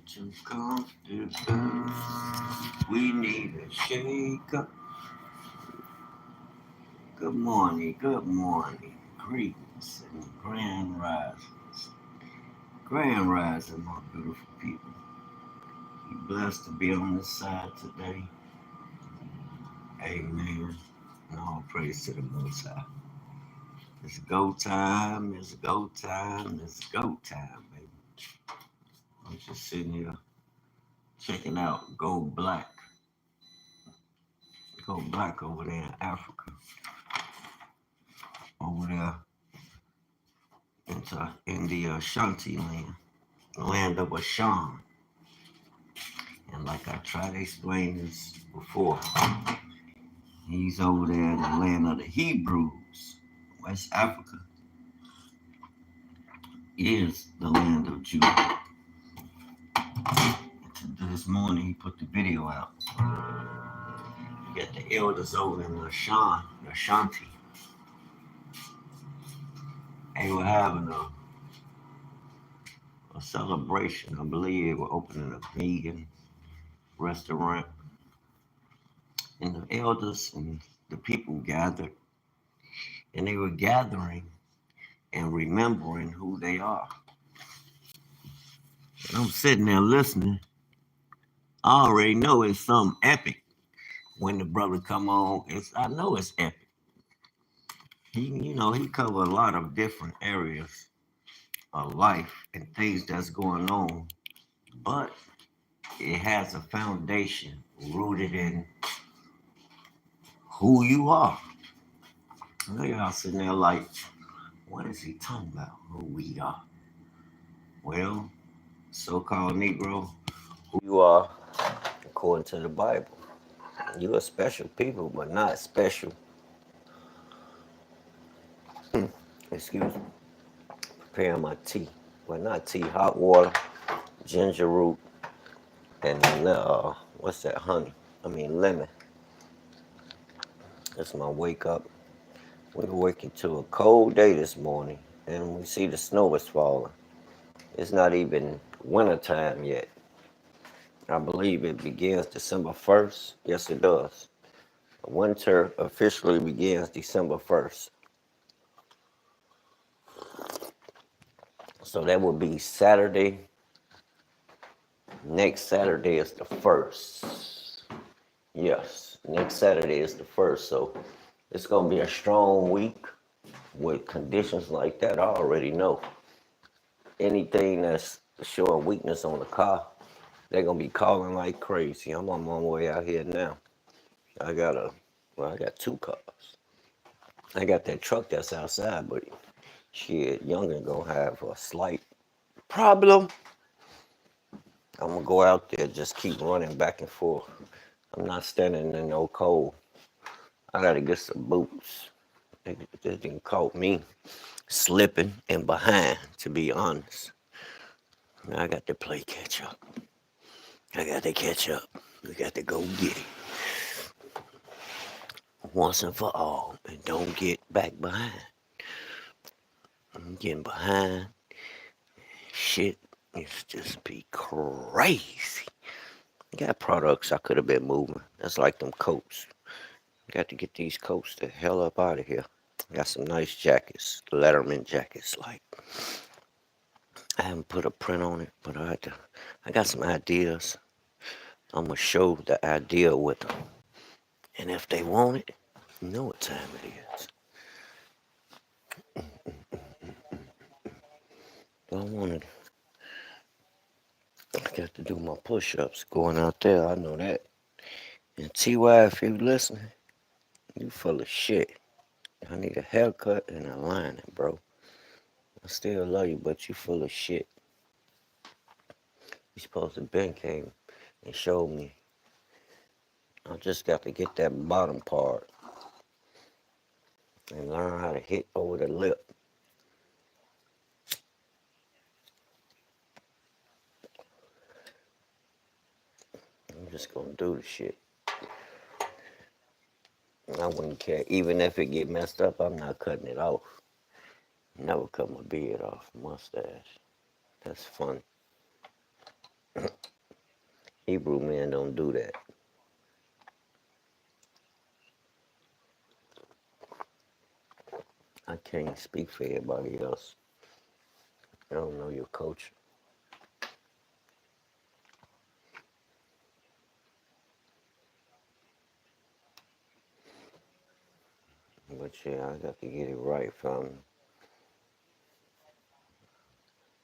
too comfortable. We need a shake up. Good morning, good morning. Greetings and grand risings. Grand rising, my beautiful people. We blessed to be on this side today. Amen. And all praise to the Most High. It's go time, it's go time, it's go time, baby. I'm just sitting here checking out Go Black. Go Black over there in Africa. Over there in the Ashanti land, the land of Ashan. And like I tried to explain this before, he's over there in the land of the Hebrews. West Africa is the land of Judah. This morning he put the video out. You got the elders over in Ashanti. They were having a celebration. I believe they were opening a vegan restaurant. And the elders and the people gathered. And they were gathering and remembering who they are. And I'm sitting there listening. I already know it's some epic when the brother come on. I know it's epic. He covered a lot of different areas of life and things that's going on, but it has a foundation rooted in who you are. I know y'all sitting there like, what is he talking about? Who we are? Well, so-called Negro, who you are according to the Bible. You're a special people, but not special. Excuse me. Preparing my tea. Well, not tea, hot water, ginger root, and what's that, honey? Lemon. That's my wake up. We're waking to a cold day this morning, and we see the snow is falling. It's not even winter time yet. I believe it begins December 1st. Yes, it does. Winter officially begins December 1st. So that would be Saturday. Next Saturday is the 1st. Yes, next Saturday is the 1st. So it's going to be a strong week with conditions like that. I already know. Anything that's showing weakness on the car, they're going to be calling like crazy. I'm on my way out here now. I got two cars. I got that truck that's outside, but shit, Youngin gonna have a slight problem. I'm gonna go out there, just keep running back and forth. I'm not standing in no cold. I gotta get some boots. This thing caught me slipping and behind, to be honest. Now I got to play catch up. I got to catch up. We got to go get it. Once and for all, and don't get back behind. I'm getting behind. Shit, it's just be crazy. Got products I could have been moving. That's like them coats. Got to get these coats the hell up out of here. Got some nice jackets, Letterman jackets. Like, I haven't put a print on it, but I got some ideas. I'm gonna show the idea with them, and if they want it, you know what time it is. I wanted. I got to do my push-ups going out there. I know that. And TY, if you listening, you full of shit. I need a haircut and a lining, bro. I still love you, but you full of shit. You supposed to Ben came and showed me. I just got to get that bottom part and learn how to hit over the lip. I'm just gonna do the shit. I wouldn't care. Even if it get messed up, I'm not cutting it off. Never cut my beard off, mustache. That's funny. Hebrew men don't do that. I can't speak for everybody else. I don't know your culture. But yeah, I got to get it right from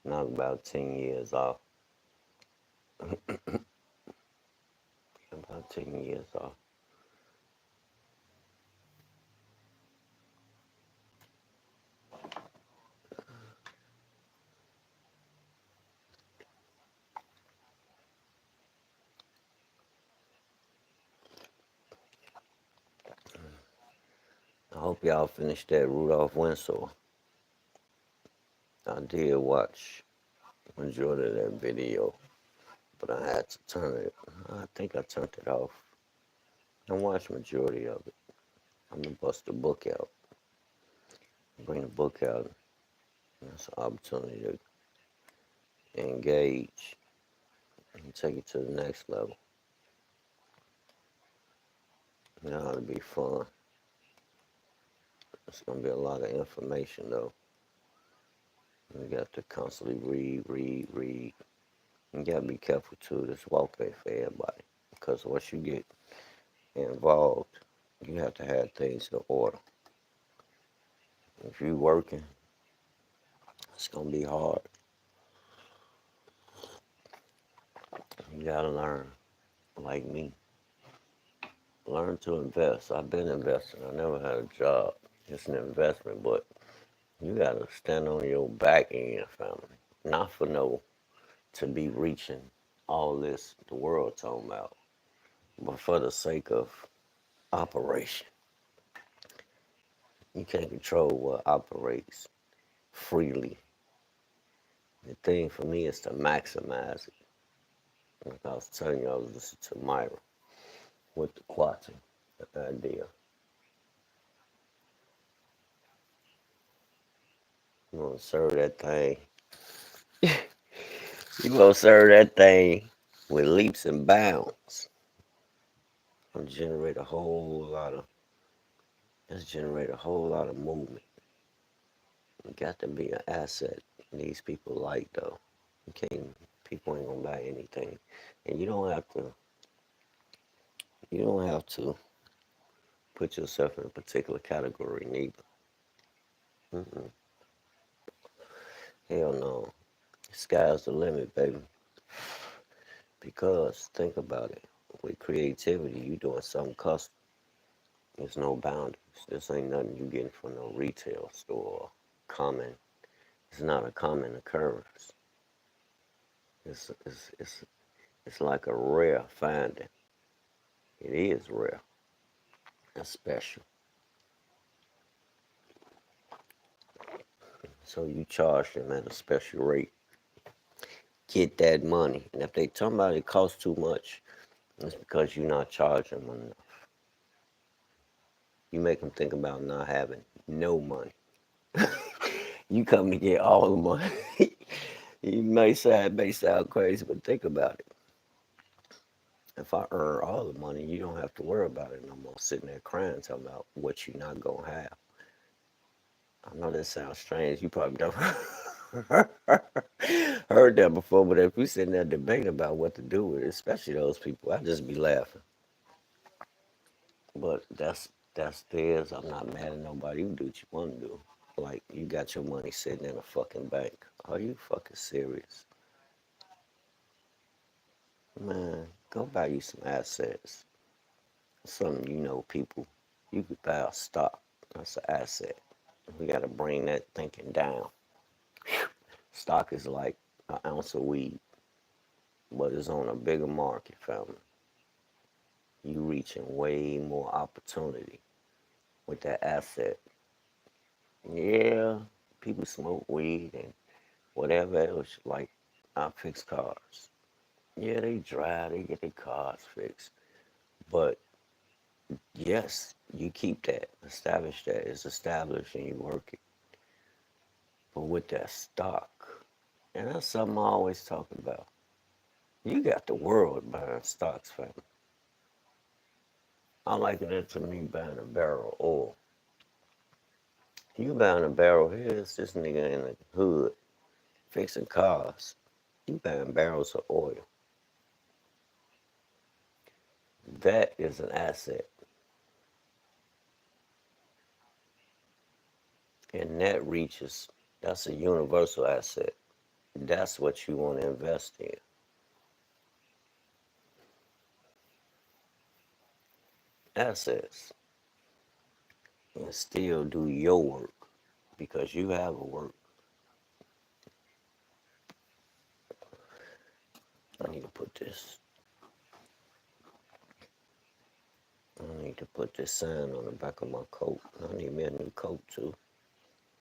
not about 10 years off. About 10 years off. I hope y'all finished that Rudolph Winslow. I did watch majority of that video, but I had to turn it. I think I turned it off. I watched majority of it. I'm gonna bust the book out, bring the book out. That's an opportunity to engage and take it to the next level. It ought to be fun. It's gonna be a lot of information though. You got to constantly read. You gotta be careful too. This walk ain't for everybody because once you get involved, you have to have things in order. If you working, it's gonna be hard. You gotta learn, like me. Learn to invest. I've been investing. I never had a job. It's an investment, but you gotta stand on your back and your family. Not for no to be reaching all this the world talking about, but for the sake of operation. You can't control what operates freely. The thing for me is to maximize it. Like I was telling you, I was listening to Myra with the quantum idea. You want to serve that thing. You gonna serve that thing with leaps and bounds. And generate a whole lot of. Let's generate a whole lot of movement. You got to be an asset. These people like though. You can't. People ain't gonna buy anything, and you don't have to. You don't have to put yourself in a particular category neither. Mm-mm. Hell no. Sky's the limit, baby. Because think about it. With creativity, you doing something custom. There's no boundaries. This ain't nothing you getting from no retail store. Common. It's not a common occurrence. It's like a rare finding. It is rare. It's special. So you charge them at a special rate. Get that money. And if they talking about it costs too much, it's because you're not charging them enough. You make them think about not having no money. You come to get all the money. You may sound crazy, but think about it. If I earn all the money, you don't have to worry about it no more. Sitting there crying, talking about what you're not gonna have. I know that sounds strange. You probably never heard that before, but if we sitting there debating about what to do with it, especially those people, I just be laughing. But that's theirs. I'm not mad at nobody. You do what you want to do. Like you got your money sitting in a fucking bank. Are you fucking serious? Man, go buy you some assets. Something you know, people. You could buy a stock. That's an asset. We got to bring that thinking down. Stock is like an ounce of weed, but it's on a bigger market, family. You reaching way more opportunity with that asset. Yeah, people smoke weed and whatever else, like I fix cars. Yeah, they drive, they get their cars fixed. But yes, you keep that, establish that. It's established and you work it. But with that stock, and that's something I always talk about. You got the world buying stocks, fam. I liken it to me buying a barrel of oil. You buying a barrel, here's this nigga in the hood fixing cars. You buying barrels of oil. That is an asset. And that reaches, that's a universal asset. That's what you want to invest in. Assets. And still do your work because you have a work. I need to put this. I need to put this sign on the back of my coat. I need me a new coat too.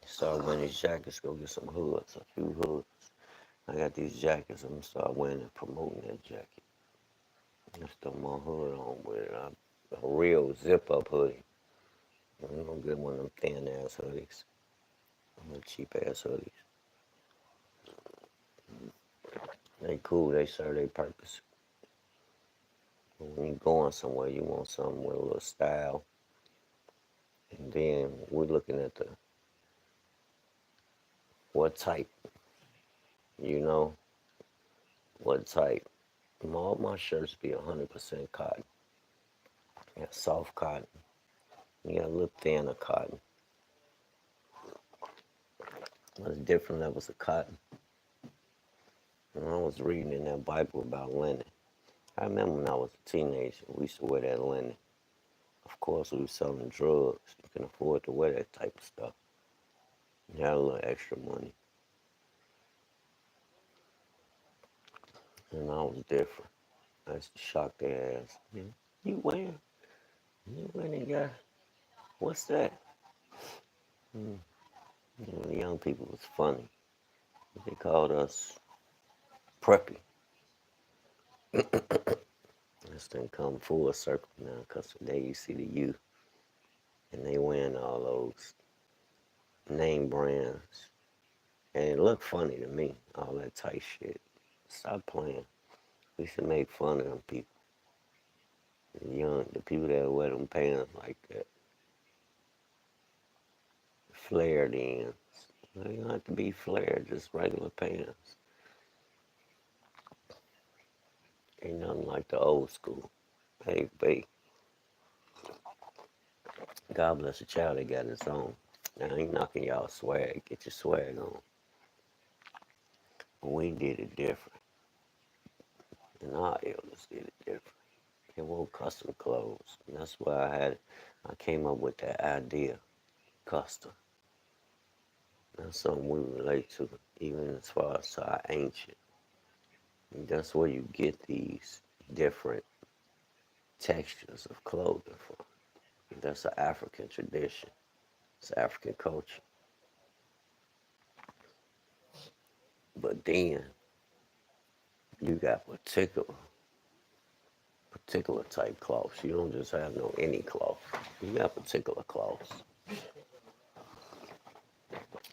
Start wearing these jackets, go get some hoods, a few hoods. I got these jackets, I'm gonna start wearing and promoting that jacket. Let's throw my hood on with it. A real zip up hoodie. I'm gonna get one of them thin ass hoodies. Them cheap ass hoodies. They cool, they serve their purpose. When you going somewhere, you want something with a little style. And then we're looking at the what type, you know, what type. All my shirts be 100% cotton. You got soft cotton. You got a little thinner cotton. There's different levels of cotton. And I was reading in that Bible about linen. I remember when I was a teenager, we used to wear that linen. Of course, we were selling drugs. You can afford to wear that type of stuff. You had a little extra money. And I was different. I used to shock their ass. You wearing? You wearing, guy? What's that? You know, the young people was funny. They called us preppy. This thing come full circle now, because today you see the youth, and they wearing all those name brands. And it looked funny to me, all that tight shit. Stop playing. We should make fun of them people. The young, the people that wear them pants like that. Flared ends. They don't have to be flared, just regular pants. Ain't nothing like the old school. Hey, babe. God bless the child that got his own. Now, I ain't knocking y'all swag. Get your swag on. But we did it different. And our elders did it different. They wore custom clothes. And that's why I came up with that idea. Custom. That's something we relate to, even as far as our ancient. And that's where you get these different textures of clothing from. That's an African tradition. It's African culture. But then you got particular type cloths. You don't just have no any cloth. You got particular cloths.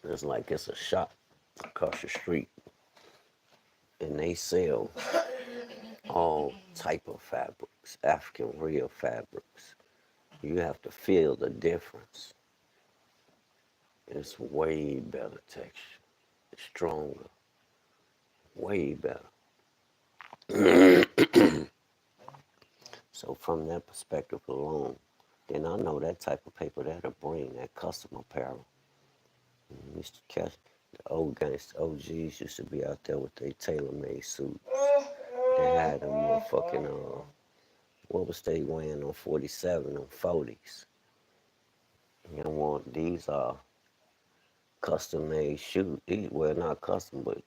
It's like it's a shop across the street, and they sell all type of fabrics, African real fabrics. You have to feel the difference. It's way better texture, it's stronger, way better. So from that perspective alone, then I know that type of paper that'll bring that custom apparel. You used to catch the old gangster OGs used to be out there with their tailor-made suits. They had them motherfucking what was they wearing on 47 on 40s. You know what? These are custom-made shoes. These, well, not custom, but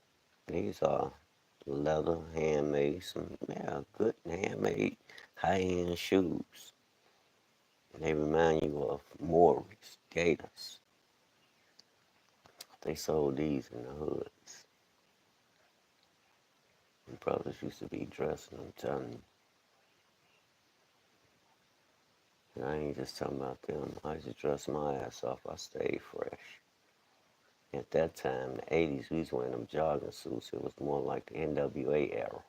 these are leather, handmade, some good handmade, high-end shoes. And they remind you of Morris, Gators. They sold these in the hoods. And brothers used to be dressing, I'm telling you. And I ain't just talking about them. I used to dress my ass off. I stayed fresh. At that time, the 80s, we was wearing them jogging suits. It was more like the NWA era.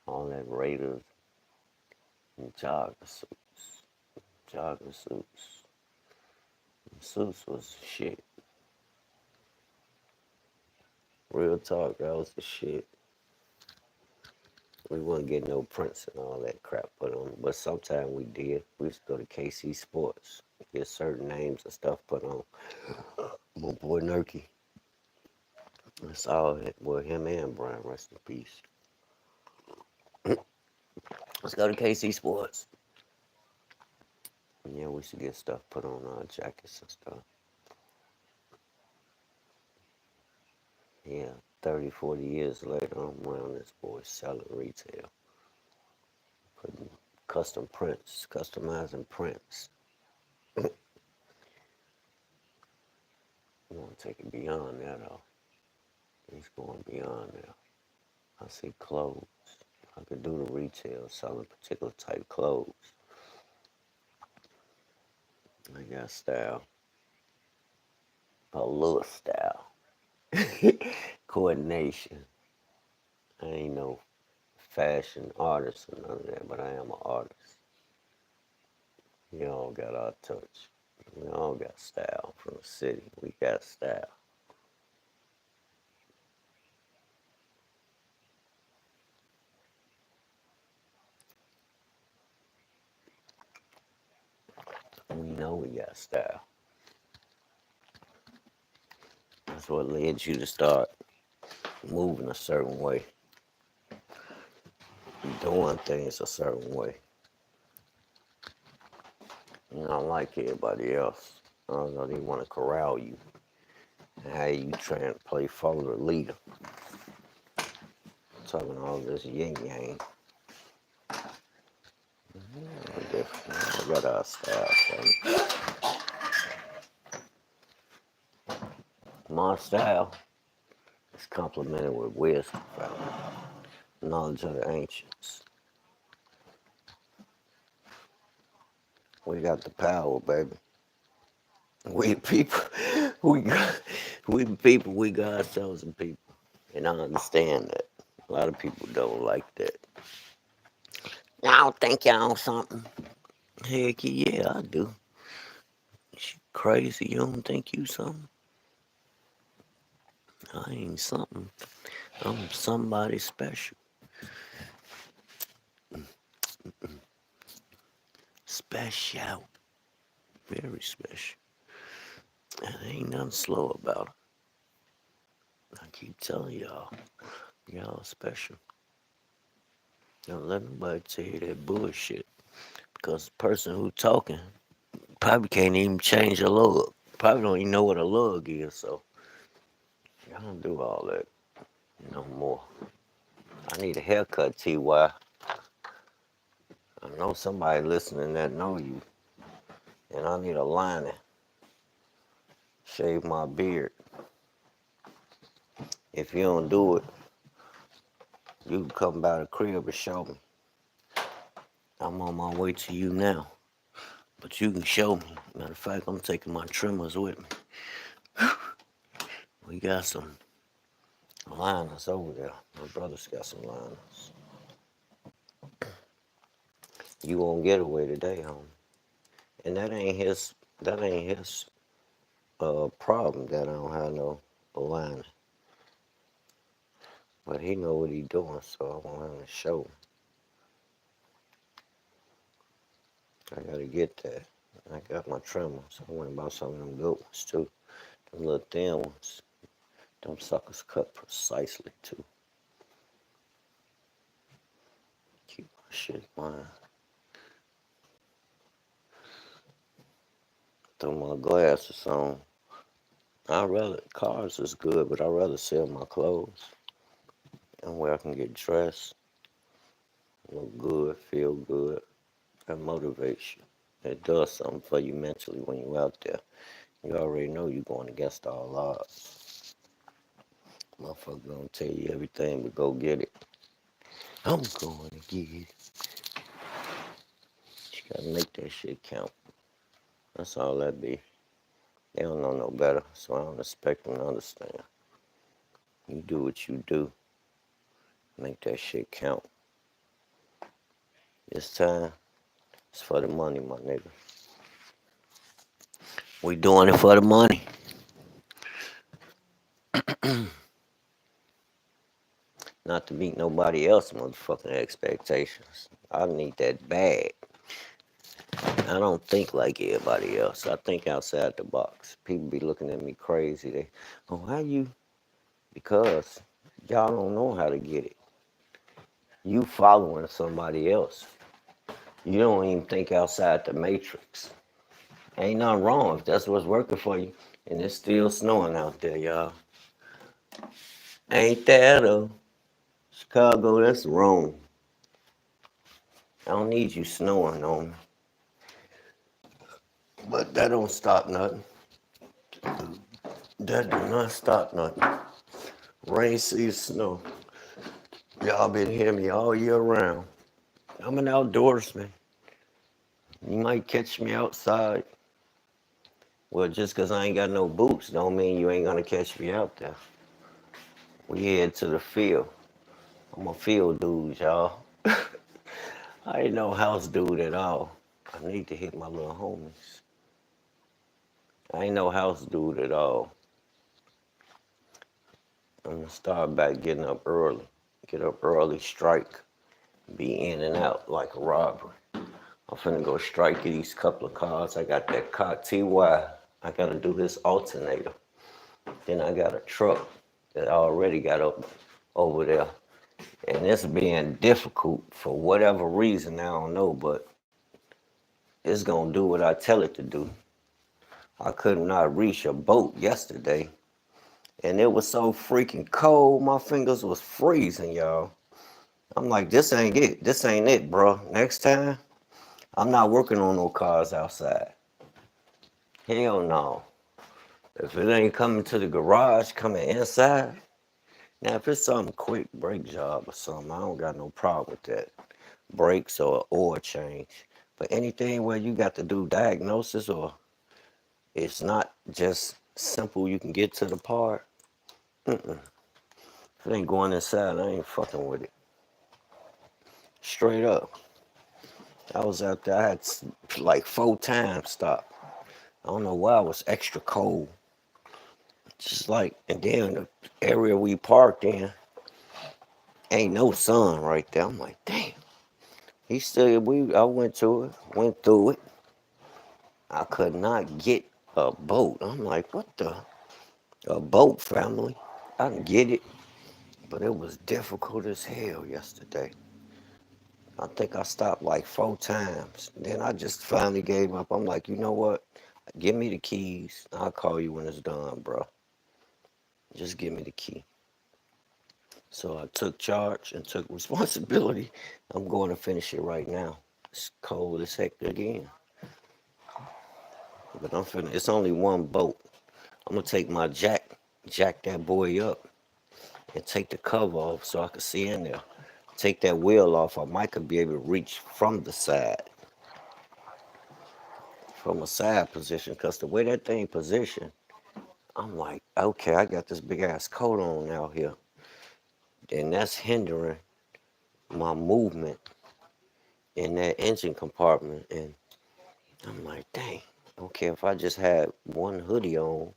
all that Raiders and jogger suits. Suits was shit. Real talk, that was the shit. We wouldn't get no prints and all that crap put on, but sometimes we did. We used to go to KC Sports, get certain names and stuff put on. My boy Nurky. That's all it. Well, him and Brian, rest in peace. Let's go to KC Sports. Yeah, we should get stuff put on our jackets and stuff. Yeah, 30, 40 years later, I'm around this boy selling retail. Putting custom prints, customizing prints. We want to take it beyond that, though. He's going beyond that. I see clothes. I could do the retail, selling particular type clothes. I got style. A little style. Coordination. I ain't no fashion artist or none of that, but I am an artist. We all got our touch. We all got style from the city. We got style. We know we got style. That's what led you to start moving a certain way, doing things a certain way. You don't like everybody else. I don't know, they want to corral you. And how you trying to play follow the leader. Talking all this yin yang. Different. I got our style, son. My style is complemented with wisdom, family. Knowledge of the ancients. We got the power, baby. We people, we got, we people, we God's chosen people. And I understand that. A lot of people don't like that. Y'all think y'all something. Heck yeah, I do. You crazy, you don't think you something? I ain't something. I'm somebody special. Special. Very special. And ain't nothing slow about it. I keep telling y'all special. Don't let nobody tell you that bullshit. Because the person who talking probably can't even change a lug. Probably don't even know what a lug is, so I don't do all that no more. I need a haircut, TY. I know somebody listening that know you. And I need a lining. Shave my beard. If you don't do it, you can come by the crib and show me. I'm on my way to you now. But you can show me. Matter of fact, I'm taking my trimmers with me. We got some liners over there. My brother's got some liners. You won't get away today, homie. And that ain't his problem that I don't have no liner. But he know what he doing, so I want him to show me. I gotta get that. I got my trimmers. I went and bought some of them good ones too. Them little thin ones. Them suckers cut precisely too. Keep my shit mine. Throw my glasses on. Cars is good, but I'd rather sell my clothes. And where I can get dressed, look good, feel good. That motivates you. It does something for you mentally when you're out there. You already know you're going against all odds. Motherfucker gonna tell you everything, but go get it. I'm going to get it. You gotta make that shit count. That's all that be. They don't know no better, so I don't expect them to understand. You do what you do. Make that shit count. This time, it's for the money, my nigga. We doing it for the money. Not to meet nobody else motherfucking expectations. I need that bag. I don't think like everybody else. I think outside the box. People be looking at me crazy. They, oh, how you? Because y'all don't know how to get it. You following somebody else. You don't even think outside the matrix. Ain't nothing wrong if that's what's working for you. And it's still snowing out there, y'all. Ain't that though? Chicago, that's wrong. I don't need you snowing on me. But that don't stop nothing. That do not stop nothing. Rain, season, snow. Y'all been hearing me all year round. I'm an outdoorsman. You might catch me outside. Well, just 'cause I ain't got no boots don't mean you ain't gonna catch me out there. We head to the field. I'm a field dude, y'all. I ain't no house dude at all. I need to hit my little homies. I ain't no house dude at all. I'm gonna start back getting up early. Get up early, strike. Be in and out like a robber. I'm finna go strike these couple of cars. I got that car TY. I gotta do this alternator. Then I got a truck that I already got up over there. And it's being difficult for whatever reason, I don't know, but it's gonna do what I tell it to do. I could not reach a boat yesterday. And it was so freaking cold, my fingers was freezing, y'all. I'm like, this ain't it. This ain't it, bro. Next time, I'm not working on no cars outside. Hell no. If it ain't coming to the garage, coming inside. Now, if it's something quick, brake job or something, I don't got no problem with that. Brakes or oil change. But anything where you got to do diagnosis or it's not just simple, you can get to the part. Mm-mm. If it ain't going inside, I ain't fucking with it. Straight up. I was out there, I had like 4 times stop. I don't know why, it was extra cold. Just like, and then the area we parked in, ain't no sun right there. I'm like, damn. He still, I went to it, went through it. I could not get a boat. I'm like, what the? A boat, family. I can get it, but it was difficult as hell yesterday. I think I stopped like 4 times. Then I just finally gave up. I'm like, you know what? Give me the keys. I'll call you when it's done, bro. Just give me the key. So I took charge and took responsibility. I'm going to finish it right now. It's cold as heck again. But I'm finna, it's only one boat. I'm gonna take my jack that boy up, and take the cover off so I can see in there. Take that wheel off. I might could be able to reach from the side, from a side position, because the way that thing positioned, I'm like, okay, I got this big ass coat on out here, and that's hindering my movement in that engine compartment. And I'm like, dang, okay, if I just had one hoodie on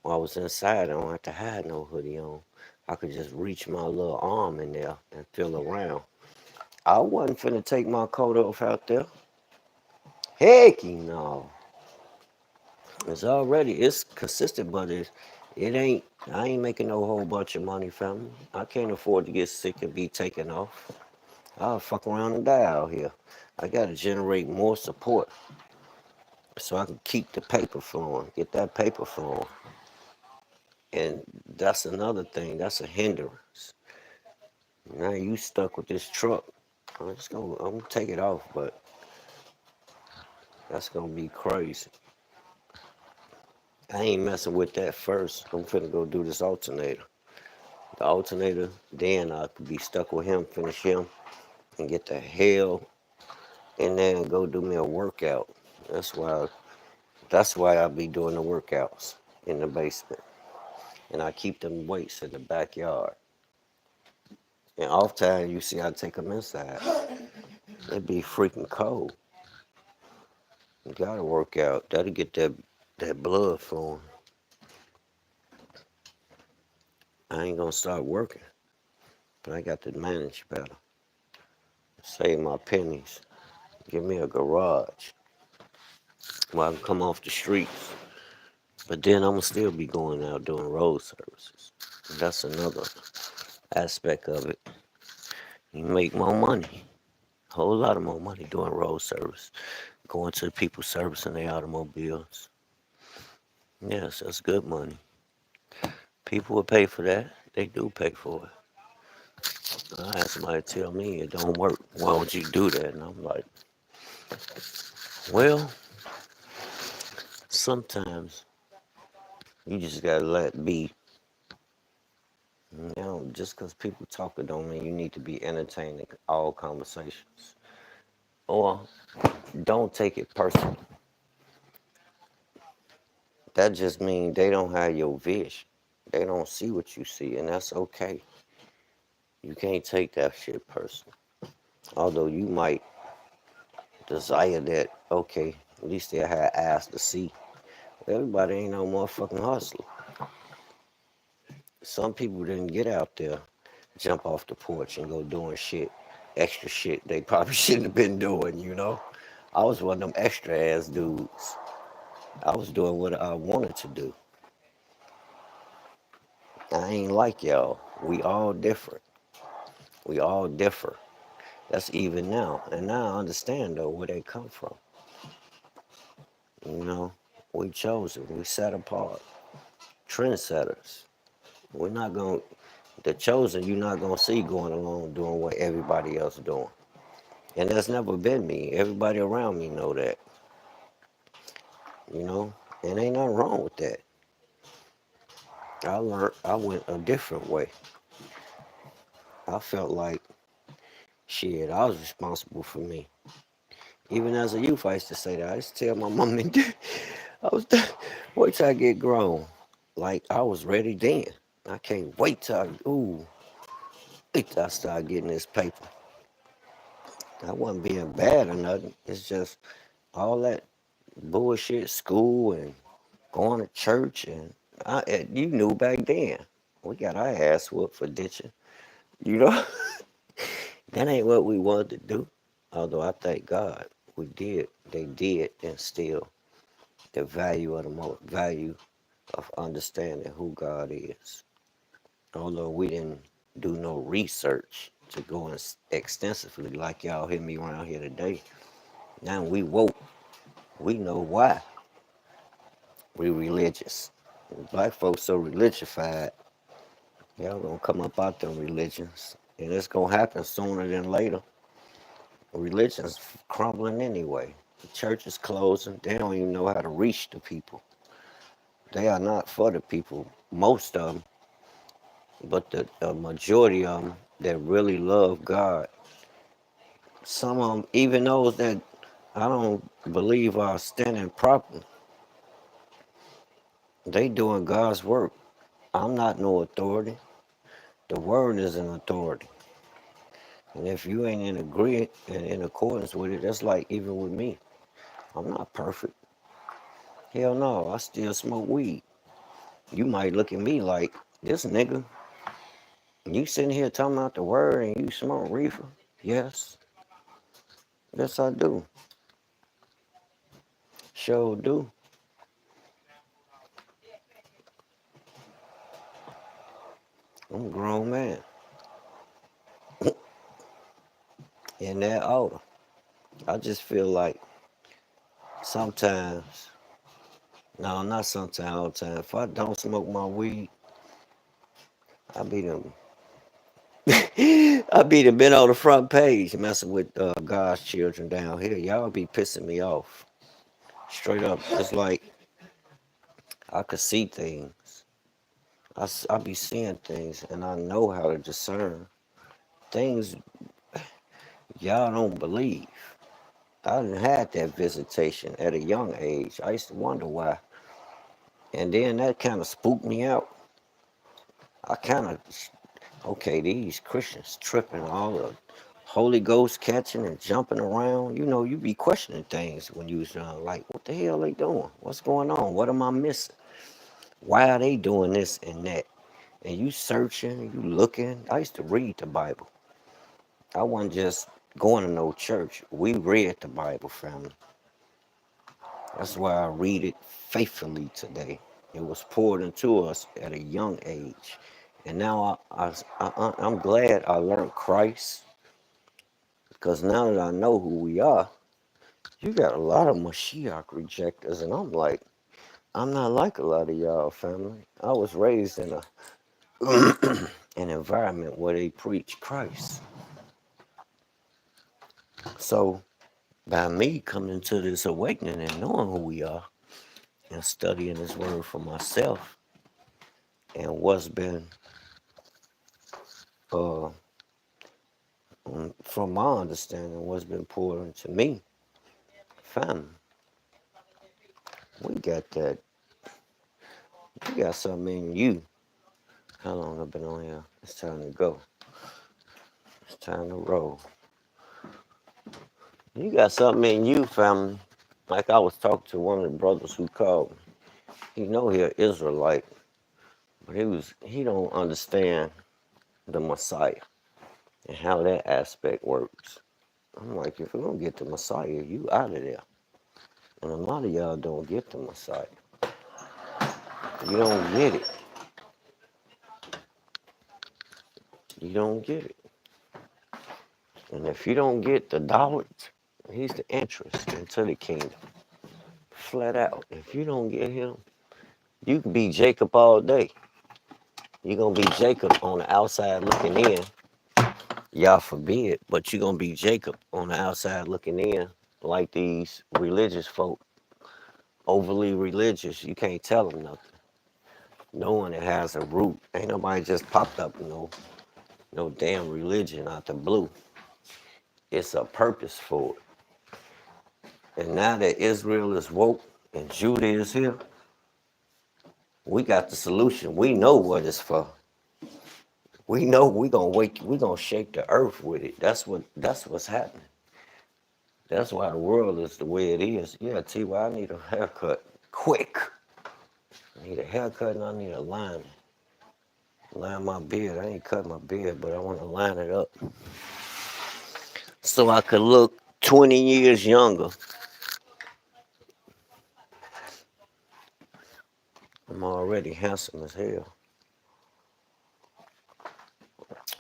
while I was inside, I don't have to have no hoodie on. I could just reach my little arm in there and feel around. I wasn't finna take my coat off out there. Heck no. It's consistent, but it ain't, I ain't making no whole bunch of money, family. I can't afford to get sick and be taken off. I'll fuck around and die out here. I gotta generate more support so I can keep the paper flowing, get that paper flowing. And that's another thing, that's a hindrance. Now you stuck with this truck. I'm gonna take it off, but that's gonna be crazy. I ain't messing with that first. I'm finna go do this alternator. The alternator, then I could be stuck with him, finish him, and get the hell in there and go do me a workout. That's why that's why I be doing the workouts in the basement. And I keep them weights in the backyard. And off time, you see I take them inside. It be freaking cold. You gotta work out. That'll get that blood flowing. I ain't gonna start working, but I got to manage better. Save my pennies. Give me a garage where I can come off the streets. But then I'm gonna still be going out doing road services. That's another aspect of it. You make more money, a whole lot of more money doing road service, going to the people servicing their automobiles. Yes, that's good money. People will pay for that. They do pay for it. I had somebody tell me it don't work. Why would you do that? And I'm like, well, sometimes you just gotta let it be. Just because people talk it don't mean you need to be entertaining all conversations. Or don't take it personal. That just means they don't have your vision. They don't see what you see, and that's okay. You can't take that shit personal. Although you might desire that, okay, at least they had eyes to see. Everybody ain't no motherfucking hustler. Some people didn't get out there, jump off the porch and go doing shit, extra shit they probably shouldn't have been doing. I was one of them extra ass dudes. I was doing what I wanted to do. I ain't like y'all. We all different. We all differ. That's even now. And now I understand though where they come from. You know, we chosen. We set apart. Trendsetters. We're not going to, the chosen you're not going to see going along doing what everybody else doing. And that's never been me. Everybody around me know that. You know, and ain't nothing wrong with that. I learned, I went a different way. I felt like, shit, I was responsible for me. Even as a youth, I used to say that. I used to tell my mom and dad, I was, wait till I get grown. Like, I was ready then. I can't wait till wait till I start getting this paper. I wasn't being bad or nothing. It's just all that bullshit, school and going to church. You knew back then. We got our ass whooped for ditching. You know, that ain't what we wanted to do. Although I thank God we did. They did instill the value of understanding who God is. Although we didn't do no research to go extensively like y'all hear me around here today. Now we woke. We know why we religious. Black folks so religified, y'all gonna come up out them religions. And it's gonna happen sooner than later. Religion's crumbling anyway. The church is closing. They don't even know how to reach the people. They are not for the people, most of them, but the majority of them that really love God. Some of them, even those that I don't believe are standing properly, they doing God's work. I'm not no authority. The word is an authority. And if you ain't in agreement and in accordance with it, that's like even with me. I'm not perfect. Hell no, I still smoke weed. You might look at me like, this nigga, you sitting here talking about the word and you smoke reefer? Yes. Yes, I do. Sure do. I'm a grown man. In that order. I just feel like sometimes, no, not sometimes, all the time. If I don't smoke my weed, I be them. I be them been on the front page messing with God's children down here. Y'all be pissing me off. Straight up. It's like I could see things. I be seeing things and I know how to discern things y'all don't believe. I done had that visitation at a young age. I used to wonder why. And then that kind of spooked me out. I kind of, okay, these Christians tripping all the Holy Ghost catching and jumping around. You know, you be questioning things when you was young. Like, what the hell they doing? What's going on? What am I missing? Why are they doing this and that? And you searching, you looking. I used to read the Bible. I wasn't just going to no church. We read the Bible, family. That's why I read it faithfully today. It was poured into us at a young age. And now I'm glad I learned Christ, because now that I know who we are, you got a lot of Mashiach rejectors. And I'm like, I'm not like a lot of y'all, family. I was raised in an environment where they preach Christ. So by me coming to this awakening and knowing who we are and studying this word for myself and what's been uh, from my understanding, what's been poured into me, family, we got that. We got something in you. How long I've been on here? It's time to go. It's time to roll. You got something in you, family. Like I was talking to one of the brothers who called me. He know he an Israelite, but he don't understand the Messiah and how that aspect works. I'm like, if we don't get the Messiah, you out of there. And a lot of y'all don't get the Messiah. You don't get it. You don't get it. And if you don't get the dollars, he's the entrance into the kingdom. Flat out. If you don't get him, you can be Jacob all day. You're going to be Jacob on the outside looking in. Y'all forbid, but you're going to be Jacob on the outside looking in, like these religious folk. Overly religious. You can't tell them nothing. No one that has a root. Ain't nobody just popped up, no damn religion out the blue. It's a purpose for it. And now that Israel is woke and Judah is here, we got the solution. We know what it's for. We know we're gonna shake the earth with it. That's what's happening. That's why the world is the way it is. Yeah, T.Y., I need a haircut. Quick. I need a haircut and I need a line. Line my beard. I ain't cut my beard, but I want to line it up so I could look 20 years younger. I'm already handsome as hell.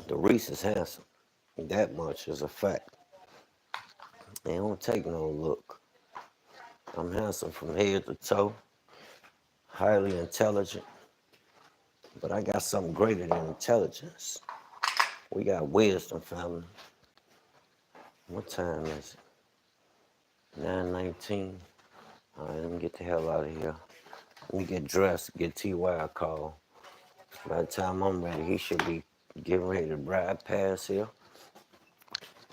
The Reese is handsome. That much is a fact. It don't take no look. I'm handsome from head to toe, highly intelligent, but I got something greater than intelligence. We got wisdom, family. What time is it? 9:19. All right, let me get the hell out of here. Let me get dressed, get T.Y. a call. By the time I'm ready, he should be getting ready to ride past here.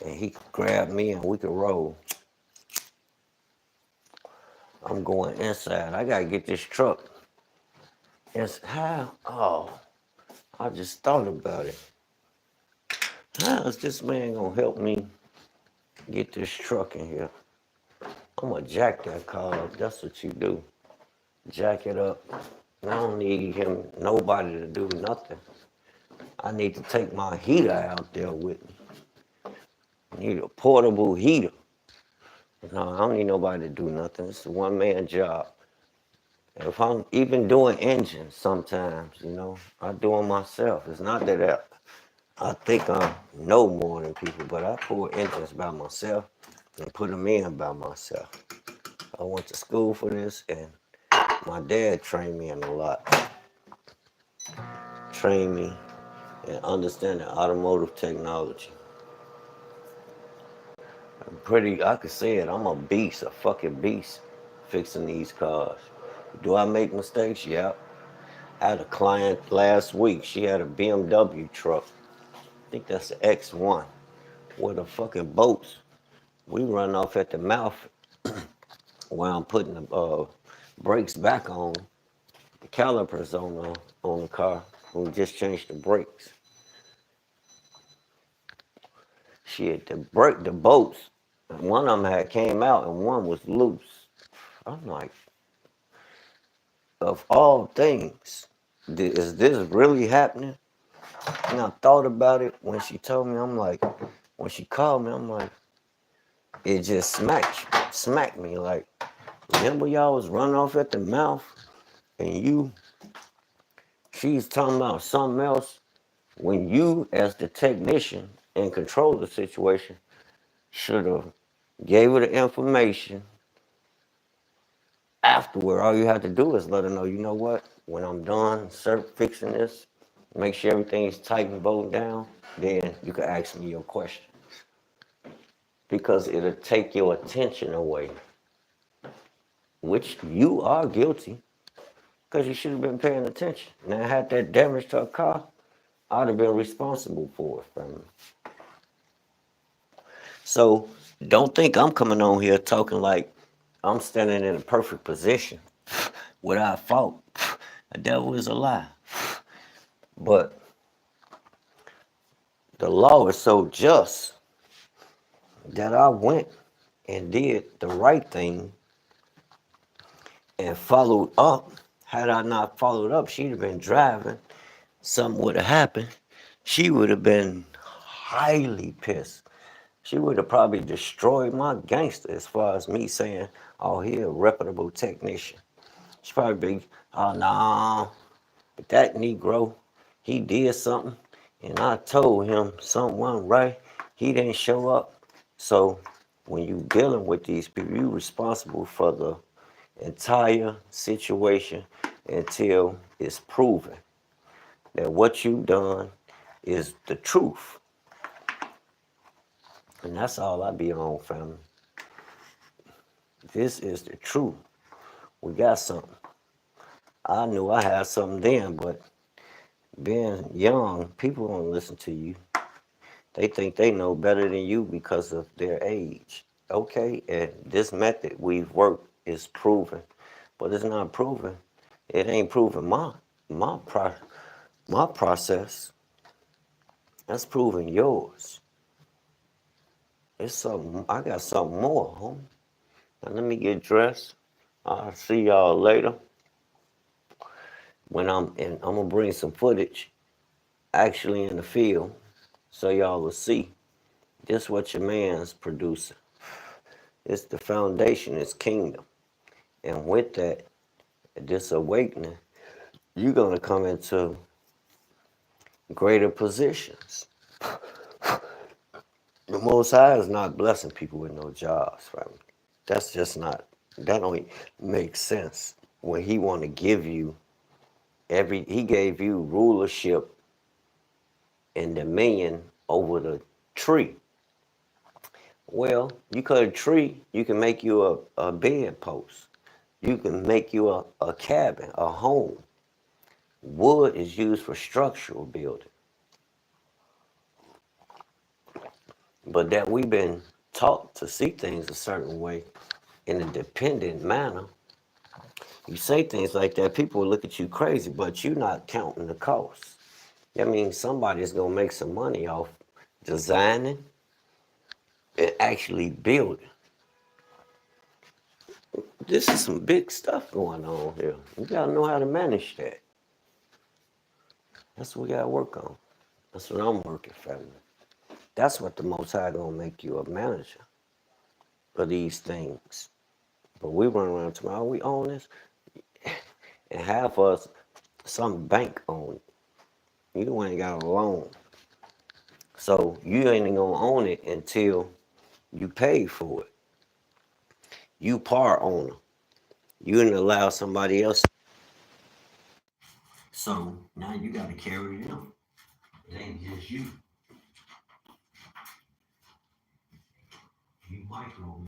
And he could grab me and we could roll. I'm going inside. I gotta get this truck. It's how? Oh, I just thought about it. How is this man gonna help me get this truck in here? I'm gonna jack that car up. That's what you do. Jack it up. I don't need nobody to do nothing. I need to take my heater out there with me. I need a portable heater. No, I don't need nobody to do nothing. It's a one-man job. If I'm even doing engines sometimes, I do them myself. It's not that I think I know more than people, but I pull engines by myself and put them in by myself. I went to school for this, and my dad trained me in a lot. Trained me in understanding automotive technology. I could say it, I'm a beast, a fucking beast fixing these cars. Do I make mistakes? Yeah. I had a client last week, she had a BMW truck. I think that's the X1 with the fucking bolts. We run off at the mouth while I'm putting the brakes back on. The calipers on the car. We just changed the brakes. Shit, to break the boats. One of them had came out and one was loose. I'm like, of all things, is this really happening? And I thought about it when she told me. I'm like, when she called me, I'm like, it just smacked me. Like, remember y'all was running off at the mouth, and she's talking about something else. When you, as the technician and control the situation, should have gave her the information afterward. All you have to do is let her know, you know what, when I'm done fixing this, make sure everything's tight and bolted down, then you can ask me your question. Because it'll take your attention away, which you are guilty, because you should have been paying attention. Now, had that damage to a car, I'd have been responsible for it, family. So don't think I'm coming on here talking like I'm standing in a perfect position without fault. The devil is a lie. But the law is so just that I went and did the right thing and followed up. Had I not followed up, she'd have been driving. Something would have happened. She would have been highly pissed. She would have probably destroyed my gangster as far as me saying, oh, he a reputable technician. She'd probably be, oh, nah, but that Negro, he did something, and I told him something wasn't right. He didn't show up. So when you dealing with these people, you're responsible for the entire situation until it's proven that what you've done is the truth. And that's all I be on, family. This is the truth. We got something. I knew I had something then, but being young, people don't listen to you. They think they know better than you because of their age. Okay, and this method we've worked is proven, but it's not proven. It ain't proven my pro, my process. That's proving yours. It's something. I got something more, homie. Now let me get dressed. I'll see y'all later. When I'm gonna bring some footage actually in the field, so y'all will see. This what your man's producing. It's the foundation, it's kingdom. And with that, this awakening, you're gonna come into greater positions. The Most High is not blessing people with no jobs, family. That's just not, that don't make sense. When he want to give you he gave you rulership and dominion over the tree. Well, you cut a tree, you can make you a bedpost. You can make you a cabin, a home. Wood is used for structural building. But that we've been taught to see things a certain way in a dependent manner. You say things like that, people will look at you crazy, but you're not counting the cost. That means somebody's gonna make some money off designing and actually building. This is some big stuff going on here. You gotta know how to manage that. That's what we gotta work on. That's what I'm working, family. That's what the Most High gonna make you a manager of these things. But we run around tomorrow, we own this, and half us, some bank own it. You ain't got a loan. So you ain't gonna own it until you pay for it. You part owner. You didn't allow somebody else. So now you gotta carry them. It ain't just you. You micro.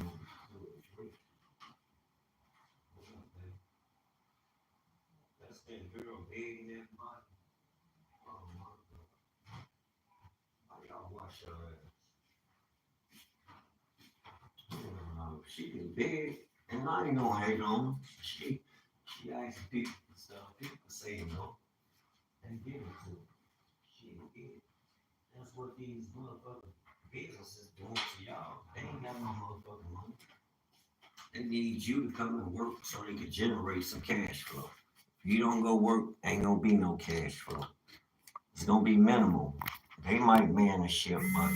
That's that girl begging everybody. Oh my God. How y'all watch her ass? She can beg, and I ain't gonna hate on her. She asks people for stuff. People say no. And give it to her. She did. That's what these motherfuckers business is doing to y'all. They ain't got no motherfucking money. They need you to come and work so they can generate some cash flow. If you don't go work, ain't gonna be no cash flow. It's gonna be minimal. They might man the ship, but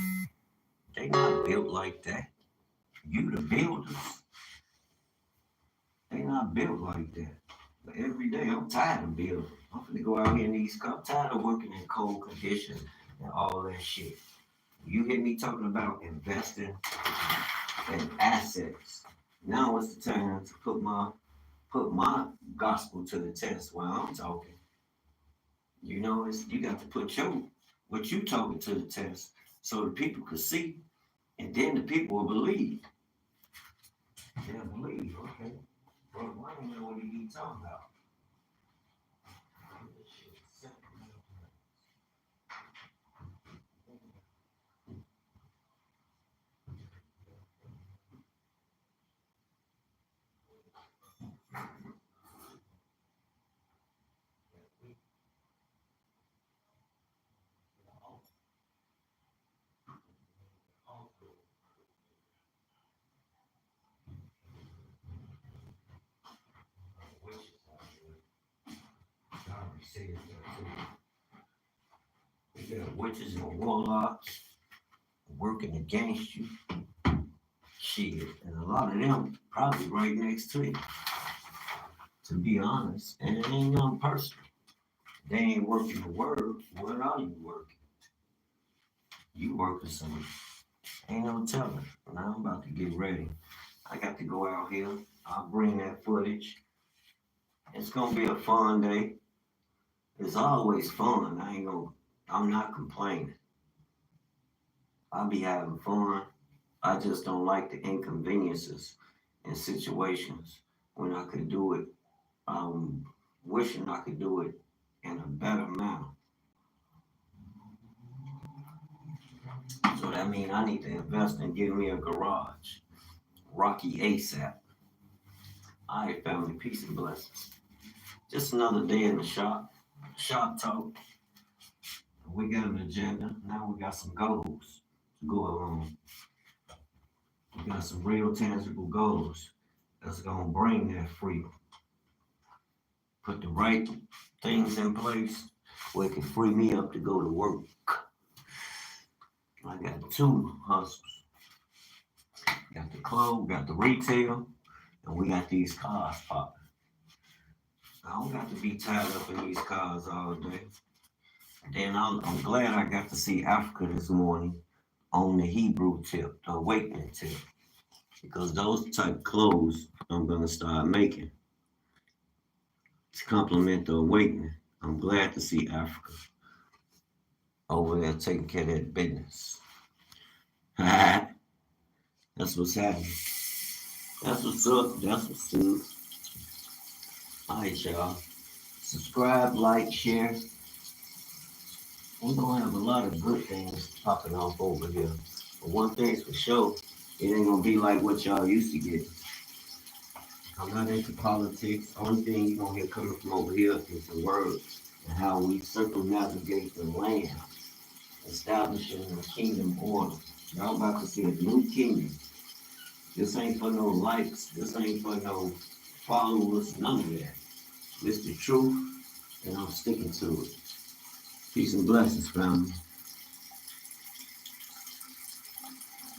they not built like that. You the builders, they not built like that. But every day I'm tired of building. I'm gonna go out here in these I'm tired of working in cold conditions and all that shit. You hear me talking about investing in assets. Now it's the time to put my gospel to the test while I'm talking. You know, you got to put what you talking to the test so the people could see, and then the people will believe. They'll believe, okay. Well, I don't know what he talking about. You got witches and warlocks working against you. Shit. And a lot of them probably right next to you. To be honest. And it ain't nothing personal. They ain't working the word. What are you working? You working something. Ain't no telling. Now I'm about to get ready. I got to go out here. I'll bring that footage. It's gonna be a fun day. It's always fun. I'm not complaining. I'll be having fun. I just don't like the inconveniences in situations when I could do it. Wishing I could do it in a better manner. So that means I need to invest in getting me a garage. Rocky ASAP. All right, family. Peace and blessings. Just another day in the shop. Shop talk. We got an agenda. Now we got some goals to go along. We got some real tangible goals that's gonna bring that freedom. Put the right things in place where it can free me up to go to work. I got two hustles. Got the club, got the retail, and we got these cars popping. I don't got to be tied up in these cars all day. Then I'm glad I got to see Africa this morning on the Hebrew tip, the awakening tip. Because those type clothes I'm gonna start making to complement the awakening. I'm glad to see Africa over there taking care of that business. That's what's happening. That's what's up. That's what's up. All right, y'all. Subscribe, like, share. We're gonna have a lot of good things popping off over here. But one thing's for sure, it ain't gonna be like what y'all used to get. I'm not into politics. Only thing you're gonna hear coming from over here is the word and how we circumnavigate the land, establishing the kingdom order. Y'all about to see a new kingdom. This ain't for no likes. This ain't for no followers. None of that. It's the truth, and I'm sticking to it. Peace and blessings, family.